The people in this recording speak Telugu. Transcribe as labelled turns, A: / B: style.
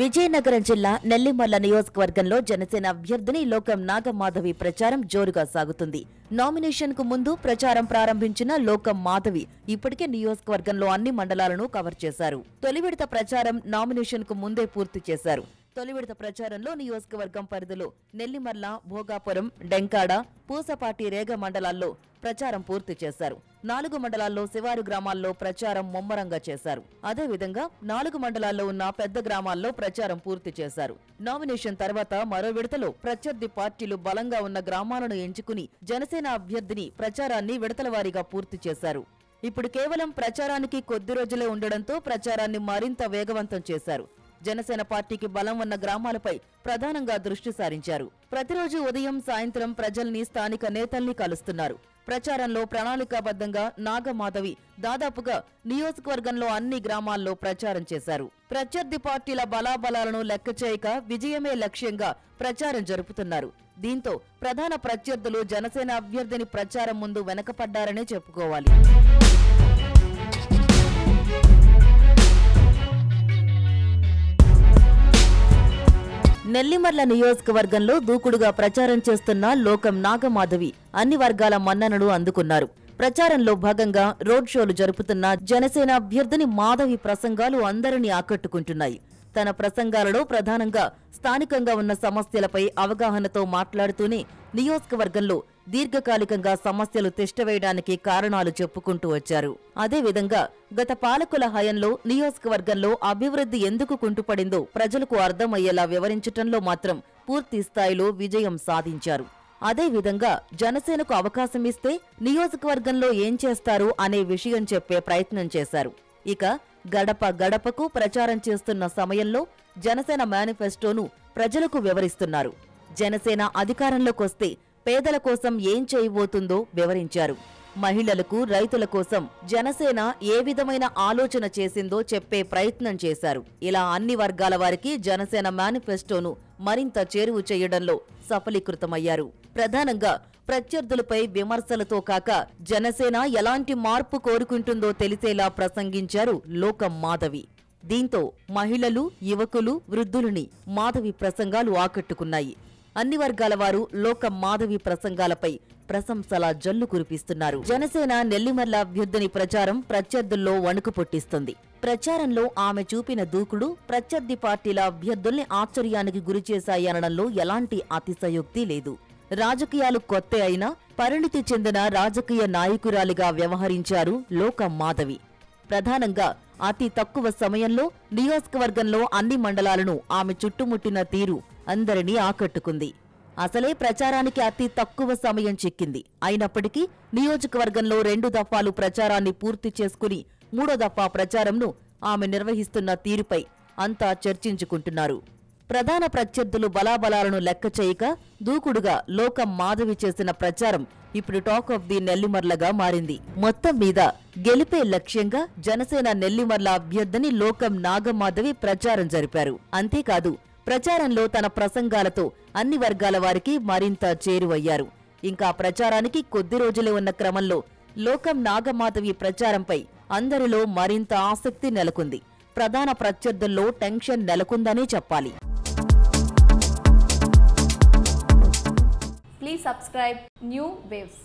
A: విజయనగరం జిల్లా నెల్లిమర్ల నియోజకవర్గంలో జనసేన అభ్యర్థిని లోకం నాగమాధవి ప్రచారం జోరుగా సాగుతుంది. నామినేషన్ కు ముందు ప్రచారం ప్రారంభించిన లోకం మాధవి ఇప్పటికే నియోజకవర్గంలో అన్ని మండలాలను కవర్ చేశారు. తొలి విడత ప్రచారం నామినేషన్ కు ముందే పూర్తి చేశారు. తొలి విడత ప్రచారంలో నియోజకవర్గం పరిధిలో నెల్లిమర్ల, భోగాపురం, డెంకాడ, పూసపాటి, రేగ మండలాల్లో ప్రచారం పూర్తి చేశారు. 4 మండలాల్లో శివారు గ్రామాల్లో ప్రచారం ముమ్మరంగా చేశారు. అదేవిధంగా 4 మండలాల్లో ఉన్న పెద్ద గ్రామాల్లో ప్రచారం పూర్తి చేశారు. నామినేషన్ తర్వాత మరో విడతలో ప్రత్యర్థి పార్టీలు బలంగా ఉన్న గ్రామాలను ఎంచుకుని జనసేన అభ్యర్థిని ప్రచారాన్ని విడతల వారీగా పూర్తి చేశారు. ఇప్పుడు కేవలం ప్రచారానికి కొద్ది రోజులే ఉండడంతో ప్రచారాన్ని మరింత వేగవంతం చేశారు. జనసేన పార్టీకి బలం ఉన్న గ్రామాలపై ప్రధానంగా దృష్టి సారించారు. ప్రతిరోజు ఉదయం, సాయంత్రం ప్రజల్ని, స్థానిక నేతల్ని కలుస్తున్నారు. ప్రచారంలో ప్రణాళికాబద్ధంగా నాగమాధవి దాదాపుగా నియోజకవర్గంలో అన్ని గ్రామాల్లో ప్రచారం చేశారు. ప్రత్యర్థి పార్టీల బలాబలాలను లెక్క చేయక విజయమే లక్ష్యంగా ప్రచారం జరుపుతున్నారు. దీంతో ప్రధాన ప్రత్యర్థులు జనసేన అభ్యర్థిని ప్రచారం ముందు వెనకపడ్డారనే చెప్పుకోవాలి. నెల్లిమర్ల నియోజకవర్గంలో దూకుడుగా ప్రచారం చేస్తున్న లోకం నాగమాధవి అన్ని వర్గాల మన్ననలు అందుకున్నారు. ప్రచారంలో భాగంగా రోడ్ షోలు జరుపుతున్న జనసేన అభ్యర్థిని మాధవి ప్రసంగాలు అందరినీ ఆకట్టుకుంటున్నాయి. తన ప్రసంగాలలో ప్రధానంగా స్థానికంగా ఉన్న సమస్యలపై అవగాహనతో మాట్లాడుతూనే నియోజకవర్గంలో దీర్ఘకాలికంగా సమస్యలు తిష్టవేయడానికి కారణాలు చెప్పుకుంటూ వచ్చారు. అదేవిధంగా గత పాలకుల హయంలో నియోజకవర్గంలో అభివృద్ధి ఎందుకు కుంటుపడిందో ప్రజలకు అర్థమయ్యేలా వివరించటంలో మాత్రం పూర్తి స్థాయిలో విజయం సాధించారు. అదేవిధంగా జనసేనకు అవకాశం ఇస్తే నియోజకవర్గంలో ఏం చేస్తారు అనే విషయం చెప్పే ప్రయత్నం చేశారు. ఇక గడప గడపకు ప్రచారం చేస్తున్న సమయంలో జనసేన మేనిఫెస్టోను ప్రజలకు వివరిస్తున్నారు. జనసేన అధికారంలోకొస్తే పేదల కోసం ఏం చేయబోతుందో వివరించారు. మహిళలకు, రైతుల కోసం జనసేన ఏ విధమైన ఆలోచన చేసిందో చెప్పే ప్రయత్నం చేశారు. ఇలా అన్ని వర్గాల వారికి జనసేన మేనిఫెస్టోను మరింత చేరువ చేయడంలో సఫలీకృతమయ్యారు. ప్రధానంగా ప్రత్యర్థులపై విమర్శలతో కాక జనసేన ఎలాంటి మార్పు కోరుకుంటుందో తెలిసేలా ప్రసంగించారు లోకం మాధవి. దీంతో మహిళలు, యువకులు, వృద్ధులని మాధవి ప్రసంగాలు ఆకట్టుకున్నాయి. అన్ని వర్గాల వారు లోకం మాధవి ప్రసంగాలపై ప్రశంసల జల్లు కురిపిస్తున్నారు. జనసేన నెల్లిమర్ల అభ్యర్థిని ప్రచారం ప్రత్యర్థుల్లో వణుకు పుట్టిస్తుంది. ప్రచారంలో ఆమె చూపిన దూకుడు ప్రత్యర్థి పార్టీల అభ్యర్థుల్ని ఆశ్చర్యానికి గురిచేశాయనడంలో ఎలాంటి అతిశయోక్తి లేదు. రాజకీయాలు కొత్త అయినా పరిణితి చెందిన రాజకీయ నాయకురాలిగా వ్యవహరించారు లోకం మాధవి. ప్రధానంగా అతి తక్కువ సమయంలో నియోజకవర్గంలో అన్ని మండలాలను ఆమె చుట్టుముట్టిన తీరు అందరినీ ఆకట్టుకుంది. అసలే ప్రచారానికి అతి తక్కువ సమయం చిక్కింది. అయినప్పటికీ నియోజకవర్గంలో 2 దఫాలు ప్రచారాన్ని పూర్తి చేసుకుని 3వ దఫా ప్రచారంను ఆమె నిర్వహిస్తున్న తీరుపై అంతా చర్చించుకుంటున్నారు. ప్రధాన ప్రత్యర్థులు బలాబలాలను లెక్క చేయక దూకుడుగా లోకం మాధవి చేసిన ప్రచారం ఇప్పుడు టాక్ ఆఫ్ ది నెల్లిమర్లగా మారింది. మొత్తం మీద గెలిపే లక్ష్యంగా జనసేన నెల్లిమర్ల అభ్యర్థిని లోకం నాగమాధవి ప్రచారం జరిపారు. అంతేకాదు ప్రచారంలో తన ప్రసంగాలతో అన్ని వర్గాల వారికి మరింత చేరువయ్యారు. ఇంకా ప్రచారానికి కొద్ది రోజులే ఉన్న క్రమంలో లోకం నాగమాధవి ప్రచారంపై అందరిలో మరింత ఆసక్తి నెలకొంది. ప్రధాన ప్రత్యర్థుల్లో టెన్షన్ నెలకొందనే చెప్పాలి.
B: Please subscribe New Waves.